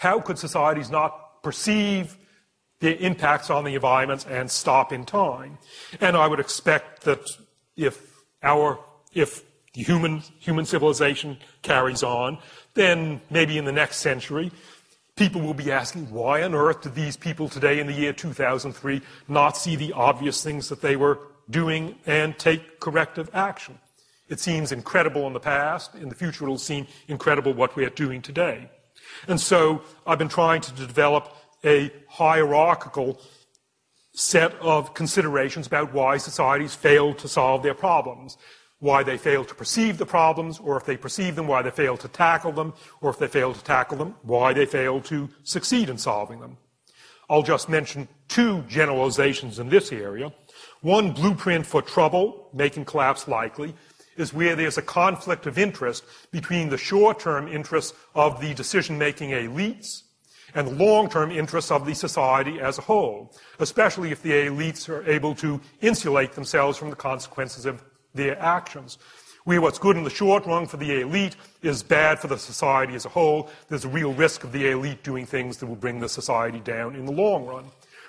how could societies not perceive the impacts on the environment and stop in time? And I would expect that if human civilization carries on, then maybe in the next century, people will be asking, why on earth did these people today in the year 2003 not see the obvious things that they were doing and take corrective action? It seems incredible in the past. In the future, it will seem incredible what we are doing today. And so I've been trying to develop a hierarchical set of considerations about why societies fail to solve their problems, why they fail to perceive the problems, or if they perceive them, why they fail to tackle them, or if they fail to tackle them, why they fail to succeed in solving them. I'll just mention two generalizations in this area. One blueprint for trouble, making collapse likely, is where there's a conflict of interest between the short-term interests of the decision-making elites and the long-term interests of the society as a whole, especially if the elites are able to insulate themselves from the consequences of their actions. Where what's good in the short run for the elite is bad for the society as a whole, there's a real risk of the elite doing things that will bring the society down in the long run.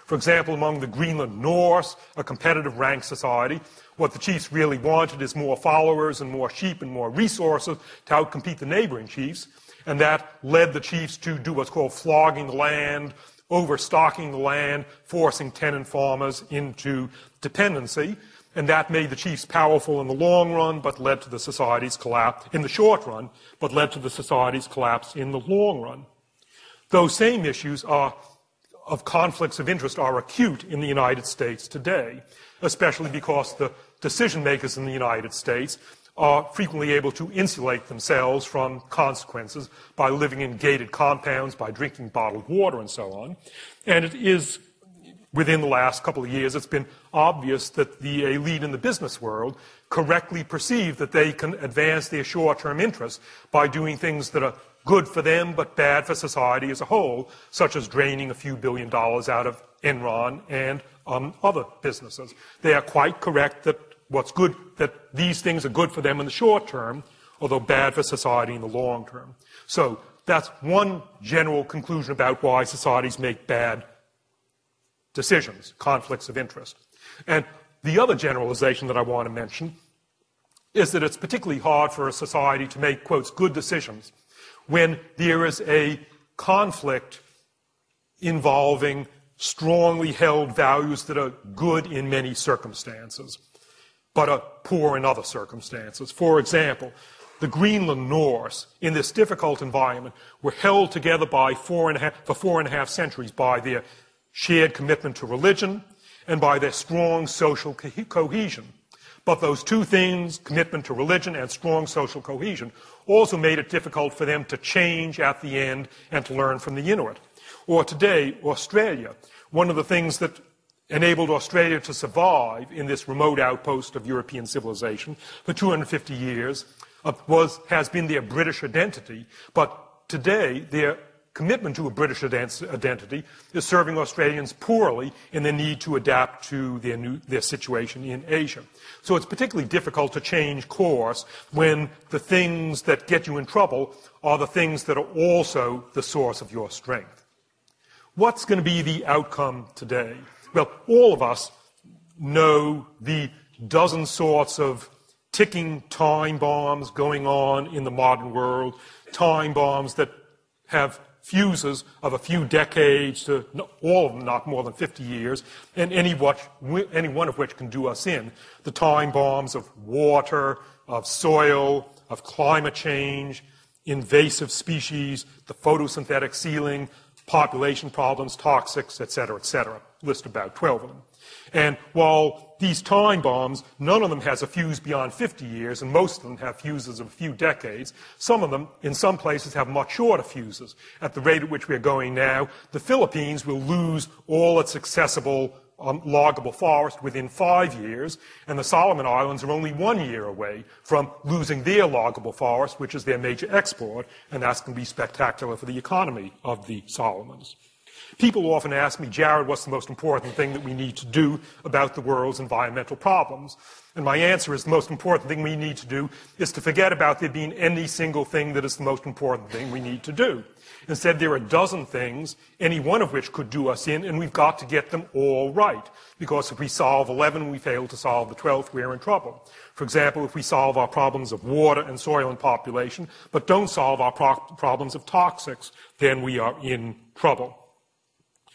For example, among the Greenland Norse, a competitive rank society, what the chiefs really wanted is more followers and more sheep and more resources to outcompete the neighboring chiefs, and that led the chiefs to do what's called flogging the land, overstocking the land, forcing tenant farmers into dependency, and that made the chiefs powerful in the long run, but led to the society's collapse in the short run, but led to the society's collapse in the long run. Those same issues of conflicts of interest are acute in the United States today, especially because the decision makers in the United States are frequently able to insulate themselves from consequences by living in gated compounds, by drinking bottled water, and so on. And it is, within the last couple of years, it's been obvious that the elite in the business world correctly perceive that they can advance their short-term interests by doing things that are good for them but bad for society as a whole, such as draining a few $1 billion out of Enron and other businesses. They are quite correct that that these things are good for them in the short term, although bad for society in the long term. So that's one general conclusion about why societies make bad decisions, conflicts of interest. And the other generalization that I want to mention is that it's particularly hard for a society to make, quotes, good decisions when there is a conflict involving strongly held values that are good in many circumstances, but are poor in other circumstances. For example, the Greenland Norse, in this difficult environment, were held together for 4.5 centuries by their shared commitment to religion and by their strong social cohesion. But those two things, commitment to religion and strong social cohesion, also made it difficult for them to change at the end and to learn from the Inuit. Or today, Australia. One of the things that enabled Australia to survive in this remote outpost of European civilization for 250 years has been their British identity. But today, their commitment to a British identity is serving Australians poorly in their need to adapt to their situation in Asia. So it's particularly difficult to change course when the things that get you in trouble are the things that are also the source of your strength. What's going to be the outcome today? Well, all of us know the dozen sorts of ticking time bombs going on in the modern world, time bombs that have fuses of a few decades to all of them not more than 50 years, and any one of which can do us in. The time bombs of water, of soil, of climate change, invasive species, the photosynthetic ceiling, population problems, toxics, etc., etc. List about 12 of them. And while these time bombs, none of them has a fuse beyond 50 years, and most of them have fuses of a few decades, some of them, in some places, have much shorter fuses. At the rate at which we're going now, the Philippines will lose all its accessible loggable forest within 5 years, and the Solomon Islands are only 1 year away from losing their loggable forest, which is their major export, and that's going to be spectacular for the economy of the Solomons. People often ask me, Jared, what's the most important thing that we need to do about the world's environmental problems? And my answer is the most important thing we need to do is to forget about there being any single thing that is the most important thing we need to do. Instead, there are a dozen things, any one of which could do us in, and we've got to get them all right. Because if we solve 11 and we fail to solve the 12th, we're in trouble. For example, if we solve our problems of water and soil and population, but don't solve our problems of toxics, then we are in trouble.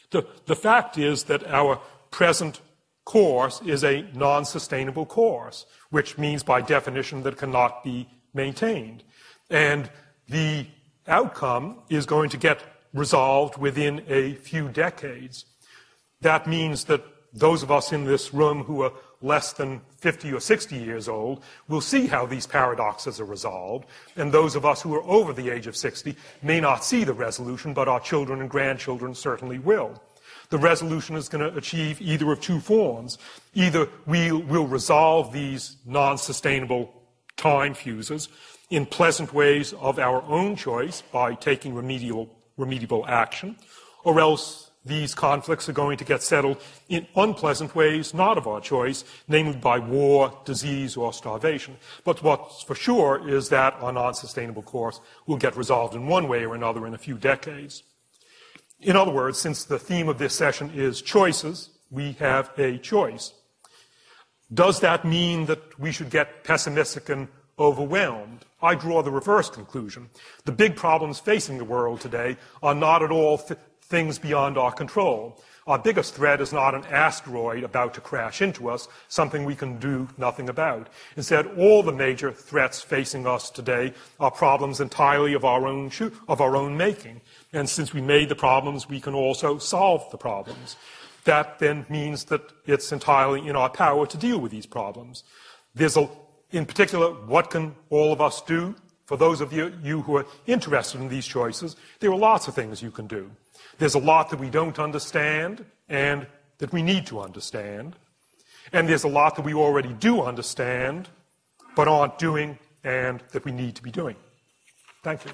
The fact is that our present course is a non-sustainable course, which means by definition that it cannot be maintained. And the outcome is going to get resolved within a few decades. That means that those of us in this room who are less than 50 or 60 years old will see how these paradoxes are resolved, and those of us who are over the age of 60 may not see the resolution, but our children and grandchildren certainly will. The resolution is going to achieve either of two forms. Either we'll resolve these non-sustainable time fuses in pleasant ways of our own choice by taking remedial action, or else these conflicts are going to get settled in unpleasant ways not of our choice, namely by war, disease, or starvation. But what's for sure is that our non-sustainable course will get resolved in one way or another in a few decades. In other words, since the theme of this session is choices, we have a choice. Does that mean that we should get pessimistic and overwhelmed? I draw the reverse conclusion. The big problems facing the world today are not at all things beyond our control. Our biggest threat is not an asteroid about to crash into us, something we can do nothing about. Instead, all the major threats facing us today are problems entirely of our own making. And since we made the problems, we can also solve the problems. That then means that it's entirely in our power to deal with these problems. In particular, what can all of us do? For those of you who are interested in these choices, there are lots of things you can do. There's a lot that we don't understand and that we need to understand. And there's a lot that we already do understand but aren't doing and that we need to be doing. Thank you.